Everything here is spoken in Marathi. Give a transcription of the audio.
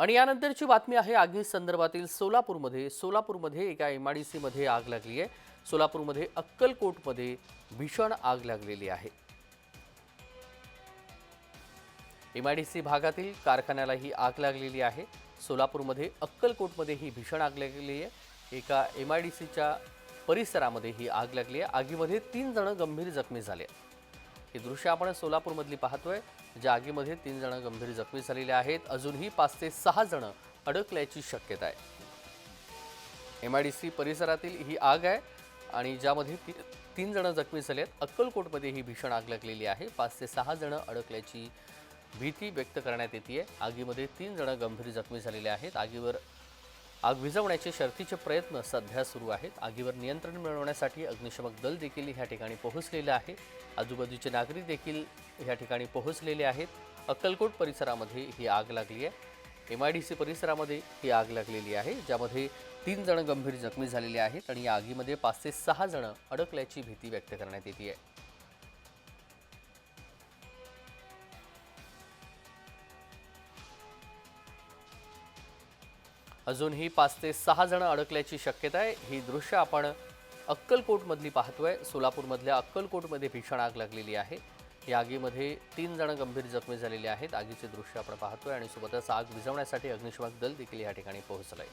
आणि यानंतरची बातमी आहे आगी संदर्भातील सोलापूरमध्ये एका एमआयडीसी मध्ये आग लागली आहे। सोलापूरमध्ये अक्कलकोटमध्ये भीषण आग लागलेली आहे। एमआयडीसी भागातील कारखान्याला ही आग लागलेली आहे। सोलापूरमध्ये अक्कलकोटमध्ये ही भीषण आग लागलेली आहे। एका एमआयडीसीच्या परिसरामध्ये ही आग लागली आहे। आगीमध्ये 3 जण गंभीर जखमी झाले। हे दृश्य आपण सोलापूरमधली पाहतोय, ज्या आगीमध्ये 3 जण गंभीर जखमी झालेले आहेत। अजूनही 5 ते 6 जण अडकल्याची शक्यता आहे। एमआयडीसी परिसरातील ही आग आहे आणि ज्यामध्ये 3 जण जखमी झाले आहेत। अक्कलकोटमध्ये ही भीषण आग लागलेली आहे। 5 ते 6 जण अडकल्याची भीती व्यक्त करण्यात येते। आगीमध्ये 3 जण गंभीर जखमी झालेले आहेत। आग विझवण्याचे शर्थीचे प्रयत्न सध्या सुरू आहेत। आगीवर नियंत्रण मिळवण्यासाठी अग्निशमक दल देखील या ठिकाणी पोहोचलेले आहे। आजूबाजूचे नागरिक देखील या ठिकाणी पोहोचलेले आहेत। अक्कलकोट परिसरामध्ये ही आग लागली आहे। एमआयडीसी परिसरामध्ये ही आग लागलेली आहे, ज्यामध्ये 3 जण गंभीर जखमी झालेले आहेत आणि या आगीमध्ये 5 ते 6 जण अडकल्याची भीती व्यक्त करण्यात येते आहे। अजूनही 5 ते 6 जण अडकल्याची शक्यता आहे। ही दृश्य आपण अक्कलकोटमधली पाहतोय। सोलापूरमधल्या अक्कलकोटमध्ये भीषण आग लागलेली आहे। या आगीमध्ये 3 जण गंभीर जखमी झालेले आहेत। आगीचे दृश्य आपण पाहतोय आणि सोबतच आग विझवण्यासाठी अग्निशमक दल देखील या ठिकाणी पोहोचलंय।